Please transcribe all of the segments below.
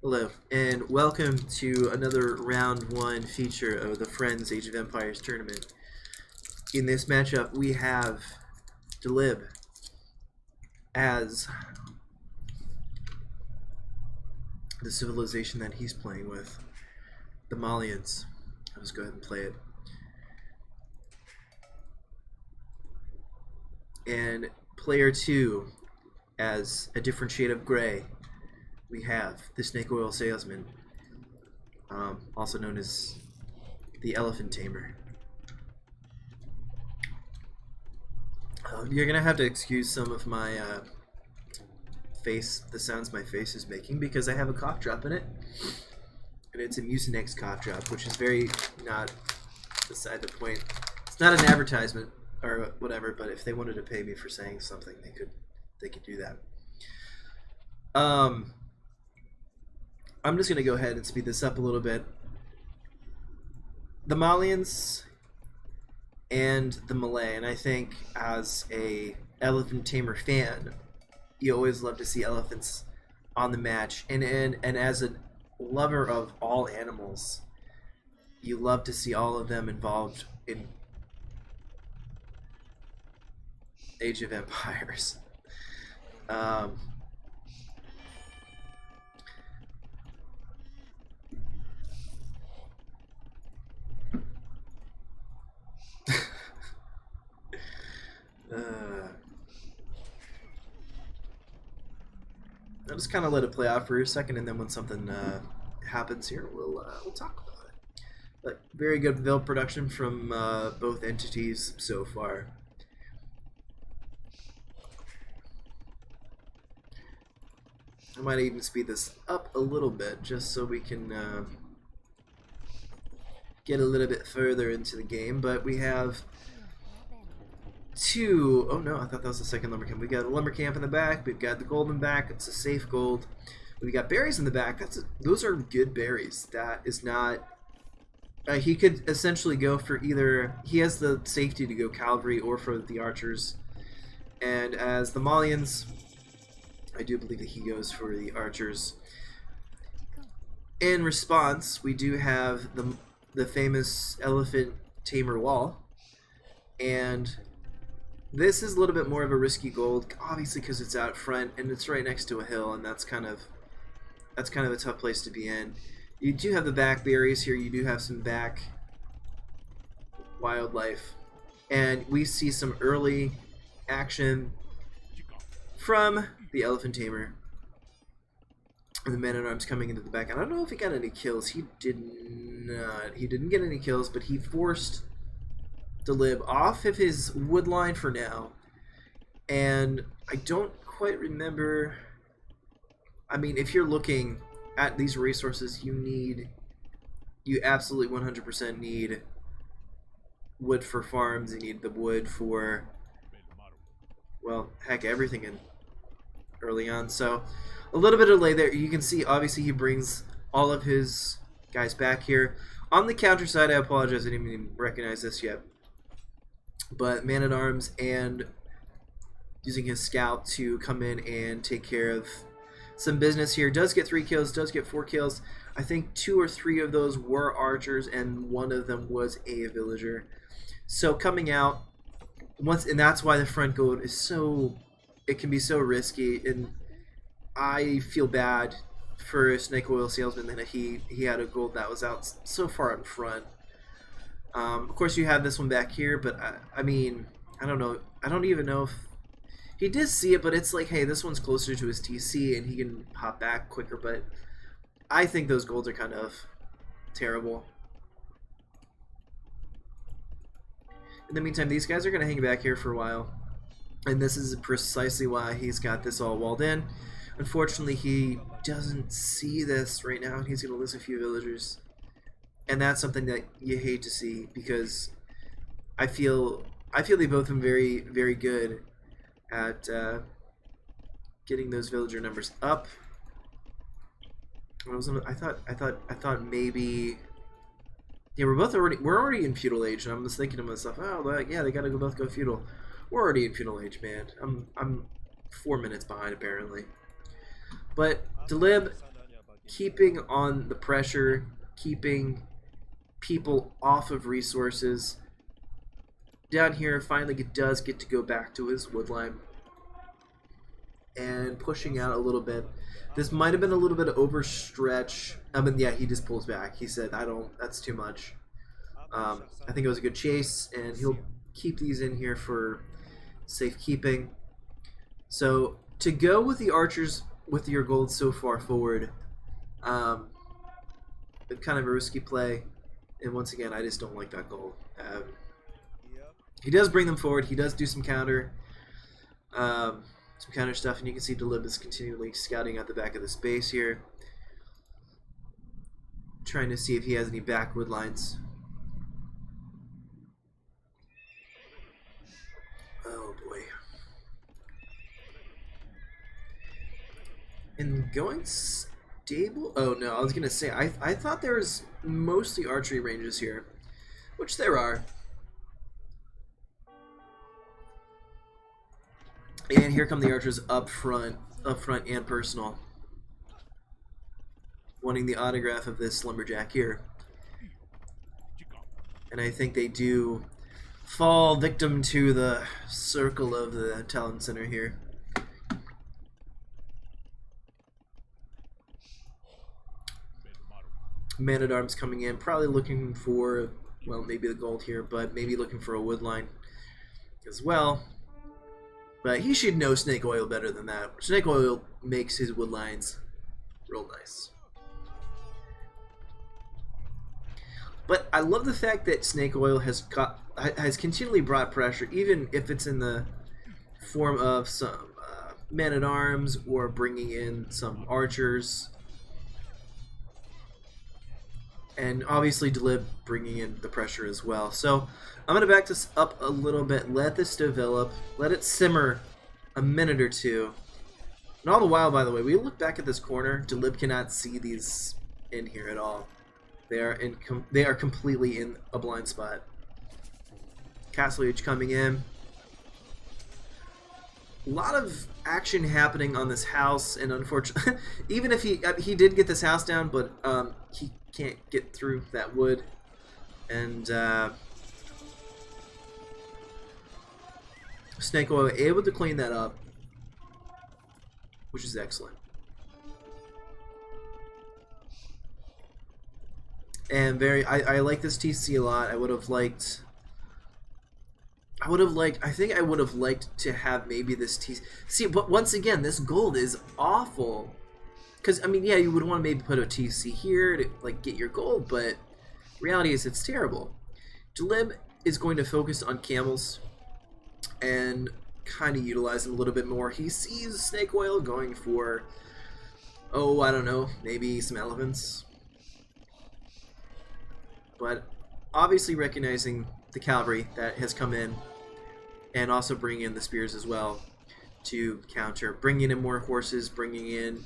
Hello, and welcome to another round one feature of the Friends Age of Empires tournament. In this matchup, we have Dlililb as the civilization that he's playing with, the Malians. Let's go ahead and play it. And player 2, as a different shade of gray, we have the SnakeOilSalesman, also known as the Elephant Tamer. You're gonna have to excuse some of my the sounds my face is making, because I have a cough drop in it, and it's a Mucinex cough drop, which is very not beside the point. It's not an advertisement or whatever, but if they wanted to pay me for saying something, they could do that. I'm just gonna go ahead and speed this up a little bit. The Malians and the Malay, and I think as a Elephant Tamer fan, you always love to see elephants on the match, and as a lover of all animals, you love to see all of them involved in Age of Empires. I'll just kind of let it play out for a second, and then when something happens here, we'll talk about it. But very good build production from both entities so far. I might even speed this up a little bit just so we can get a little bit further into the game. But we have two. Oh no, I thought that was the second lumber camp. We got a lumber camp in the back. We've got the gold in the back. It's a safe gold. We got berries in the back. Those are good berries. That is not. He could essentially go for either. He has the safety to go cavalry or for the archers. And as the Malians, I do believe that he goes for the archers. In response, we do have the famous Elephant Tamer wall, and this is a little bit more of a risky gold, obviously because it's out front and it's right next to a hill, and that's kind of a tough place to be in. You do have the back berries here. You do have some back wildlife, and we see some early action from the Elephant Tamer. And the man-at-arms coming into the back. I don't know if he got any kills. He did not. He didn't get any kills, but he forced Dlililb off of his wood line for now. And I don't quite remember. I mean, if you're looking at these resources, you absolutely 100% need wood for farms. You need the wood for, well, heck, everything in early on. So a little bit of delay there. You can see obviously he brings all of his guys back here. On the counter side, I apologize, I didn't even recognize this yet, but man-at-arms and using his scout to come in and take care of some business here. Does get 3 kills, does get 4 kills. I think 2 or 3 of those were archers, and one of them was a villager. So coming out and that's why the front gold is so, it can be so risky, and I feel bad for SnakeOilSalesman that he had a gold that was out so far in front. Of course, you have this one back here, but I mean, I don't know. I don't even know if he did see it, but it's like, hey, this one's closer to his TC, and he can hop back quicker. But I think those golds are kind of terrible. In the meantime, these guys are going to hang back here for a while, and this is precisely why he's got this all walled in. Unfortunately, he doesn't see this right now, and he's going to lose a few villagers. And that's something that you hate to see, because I feel they both been very, very good at getting those villager numbers up. I thought maybe, yeah, we're already in feudal age, and I'm just thinking to myself, oh, yeah, they gotta both go feudal. We're already in feudal age, man. I'm 4 minutes behind apparently. But Dlililb keeping on the pressure, keeping people off of resources. Down here, finally it does get to go back to his woodline and pushing out a little bit. This might have been a little bit of overstretch. I mean, yeah, he just pulls back. He said, that's too much. I think it was a good chase, and he'll keep these in here for safekeeping. So to go with the archers with your gold so far forward, kind of a risky play. And once again, I just don't like that gold. He does bring them forward. He does do some counter stuff, and you can see Dlililb is continually scouting out the back of the space here, trying to see if he has any backwood lines. Oh boy. And going stable? Oh no, I was gonna say I thought there was mostly archery ranges here, which there are. And here come the archers up front and personal, wanting the autograph of this lumberjack here. And I think they do fall victim to the circle of the talent center here. Man-at-Arms coming in, probably looking for, well, maybe the gold here, but maybe looking for a wood line as well. But he should know Snake Oil better than that. Snake Oil makes his wood lines real nice. But I love the fact that Snake Oil has continually brought pressure, even if it's in the form of some man-at-arms or bringing in some archers. And obviously Dlililb bringing in the pressure as well. So I'm going to back this up a little bit, let this develop, let it simmer a minute or two. And all the while, by the way, we look back at this corner, Dlililb cannot see these in here at all. They are completely in a blind spot. Castle Age coming in. A lot of action happening on this house, and unfortunately, even if he did get this house down, but he can't get through that wood, and Snake Oil able to clean that up, which is excellent. And I like this TC a lot. I think I would have liked to have maybe this TC. See, but once again, this gold is awful. Because, I mean, yeah, you would want to maybe put a TC here to, like, get your gold, but reality is it's terrible. Dlililb is going to focus on camels and kind of utilize them a little bit more. He sees Snake Oil going for, oh, I don't know, maybe some elephants. But obviously recognizing the cavalry that has come in, and also bringing in the spears as well to counter, bringing in more horses, bringing in,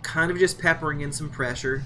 kind of just peppering in some pressure,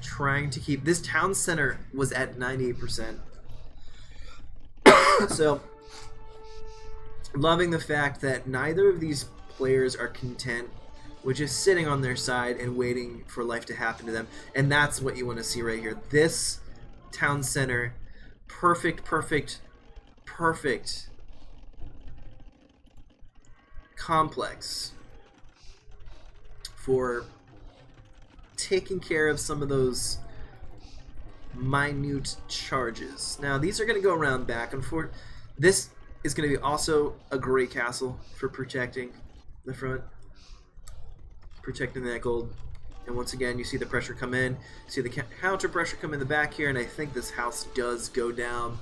trying to keep this town center was at 98%. So loving the fact that neither of these players are content with just sitting on their side and waiting for life to happen to them. And that's what you want to see right here. This town center, perfect complex for taking care of some of those minute charges. Now these are going to go around back and forth. This is going to be also a great castle for protecting the front, protecting that gold. And once again, you see the pressure come in, see the counter pressure come in the back here, and I think this house does go down.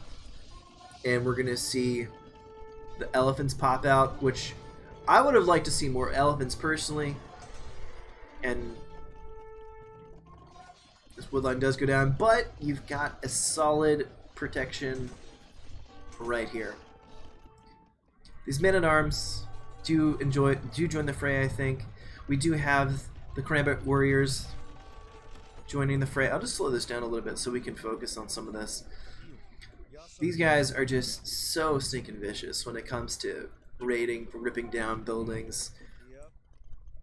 And we're going to see the elephants pop out, which I would have liked to see more elephants personally. And this woodline does go down, but you've got a solid protection right here. These men-at-arms do join the fray, I think. We do have the Karambit warriors joining the fray. I'll just slow this down a little bit so we can focus on some of this. These guys are just so stinking vicious when it comes to raiding, ripping down buildings.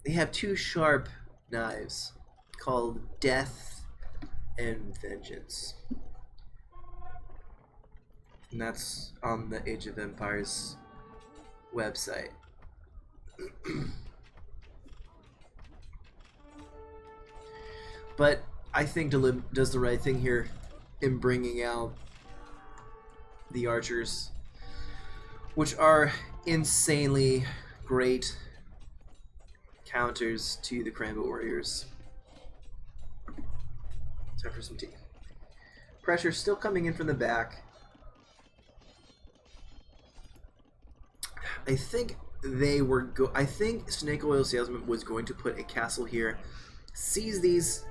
They have two sharp knives called Death and Vengeance. And that's on the Age of Empires website. But I think Dlililb does the right thing here in bringing out the archers, which are insanely great counters to the Karambit warriors. Time for some tea. Pressure still coming in from the back. I think I think SnakeOilSalesman was going to put a castle here, sees these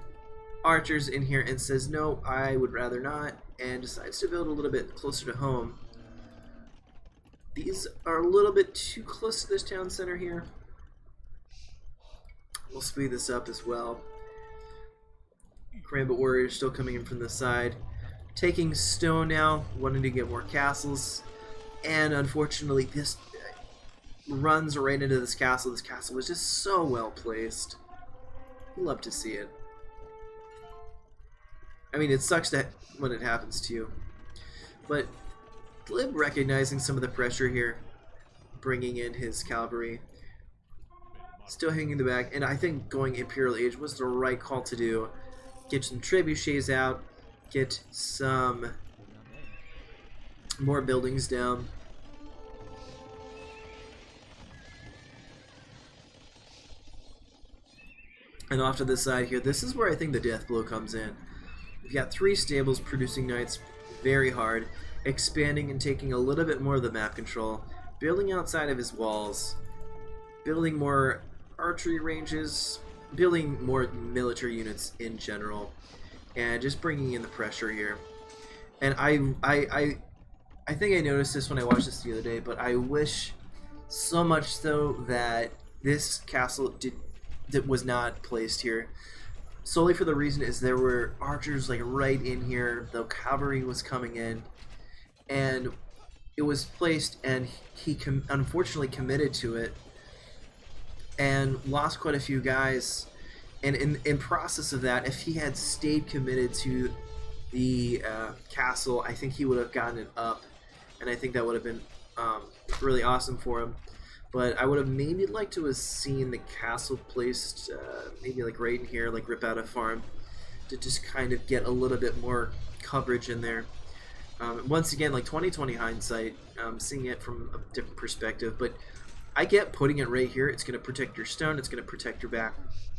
archers in here and says, no, I would rather not, and decides to build a little bit closer to home. These are a little bit too close to this town center here. We'll speed this up as well. Karambit warriors still coming in from the side. Taking stone now, wanting to get more castles. And unfortunately, this runs right into this castle. This castle was just so well placed. Love to see it. I mean, it sucks when it happens to you. But Dlililb recognizing some of the pressure here, bringing in his cavalry. Still hanging in the back, and I think going Imperial Age was the right call to do. Get some trebuchets out, get some more buildings down. And off to the side here, this is where I think the death blow comes in. We've got 3 stables producing knights very hard, expanding and taking a little bit more of the map control, building outside of his walls, building more archery ranges, building more military units in general, and just bringing in the pressure here. And I think I noticed this when I watched this the other day, but I wish so much so that this castle that was not placed here, solely for the reason is there were archers like right in here. The cavalry was coming in, and it was placed, and he unfortunately committed to it and lost quite a few guys. And in process of that, if he had stayed committed to the castle, I think he would have gotten it up, and I think that would have been really awesome for him. But I would have maybe liked to have seen the castle placed maybe like right in here, like rip out a farm, to just kind of get a little bit more coverage in there. Once again, like 2020 hindsight, seeing it from a different perspective, but I get putting it right here. It's going to protect your stone, it's going to protect your back.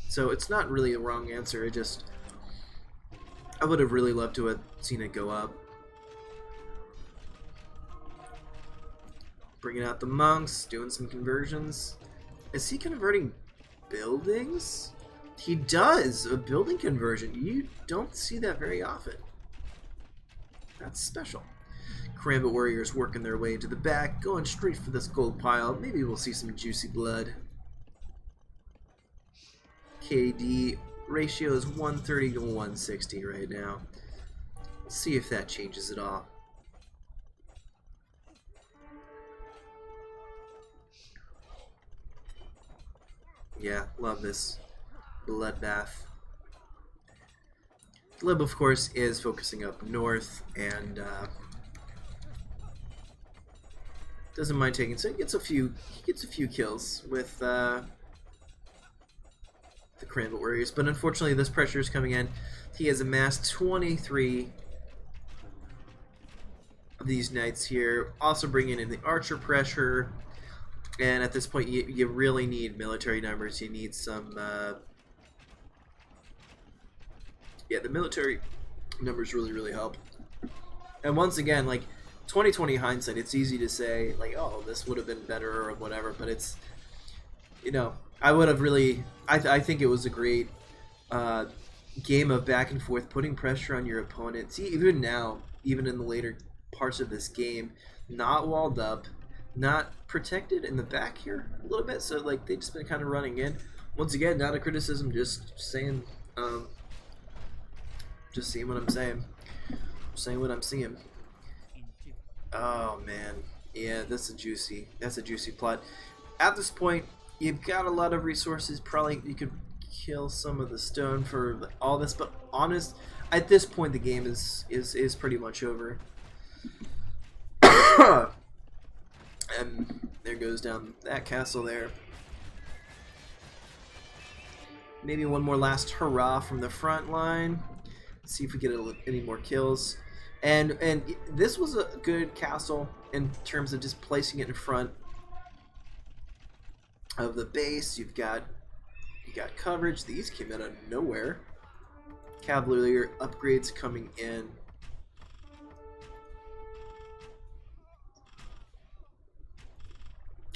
So it's not really a wrong answer. It just, I would have really loved to have seen it go up. Bringing out the monks, doing some conversions. Is he converting buildings? He does! A building conversion. You don't see that very often. That's special. Karambit warriors working their way into the back, going straight for this gold pile. Maybe we'll see some juicy blood. KD ratio is 130 to 160 right now. We'll see if that changes at all. Yeah, love this bloodbath. Dlililb, of course, is focusing up north and doesn't mind taking. So he gets a few kills with the Karambit warriors, but unfortunately, this pressure is coming in. He has amassed 23 of these knights here, also bringing in the archer pressure. And at this point, you really need military numbers. You need some, yeah, the military numbers really help. And once again, like 2020 hindsight, it's easy to say like, oh, this would have been better or whatever. But it's, you know, I would have really, I think it was a great game of back and forth, putting pressure on your opponent. See, even now, even in the later parts of this game, not walled up, not protected in the back here a little bit, so like they just been kind of running in. Once again, not a criticism, just saying what I'm saying, saying what I'm seeing. Oh man, yeah, that's a juicy plot. At this point, you've got a lot of resources. Probably you could kill some of the stone for all this, but honest, at this point the game is pretty much over. And there goes down that castle there. Maybe one more last hurrah from the front line. Let's see if we get any more kills. And this was a good castle in terms of just placing it in front of the base. You got coverage. These came out of nowhere. Cavalier upgrades coming in.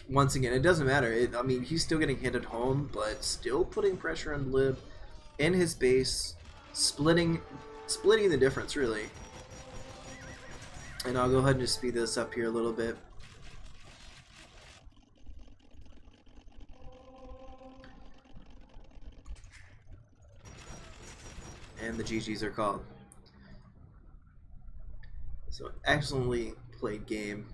Once again, it doesn't matter. I mean, he's still getting hit at home, but still putting pressure on Dlililb in his base, splitting the difference, really. And I'll go ahead and just speed this up here a little bit. And the GGs are called. So, excellently played game.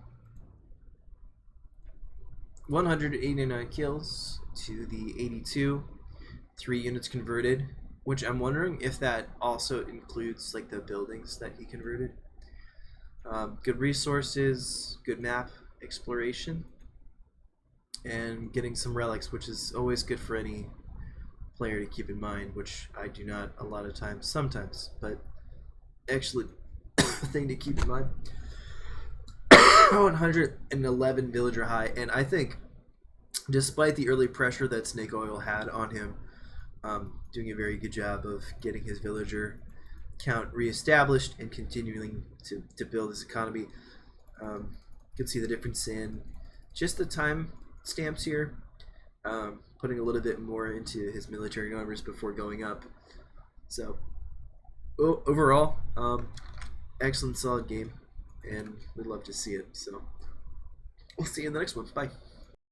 189 kills to the 82, 3 units converted, which I'm wondering if that also includes like the buildings that he converted. Good resources, good map exploration, and getting some relics, which is always good for any player to keep in mind, which I do not a lot of times, sometimes, but actually a thing to keep in mind. 111 villager high, and I think despite the early pressure that Snake Oil had on him, doing a very good job of getting his villager count reestablished and continuing to build his economy. You can see the difference in just the time stamps here, putting a little bit more into his military numbers before going up. So overall, excellent, solid game, and we'd love to see it. So we'll see you in the next one. Bye.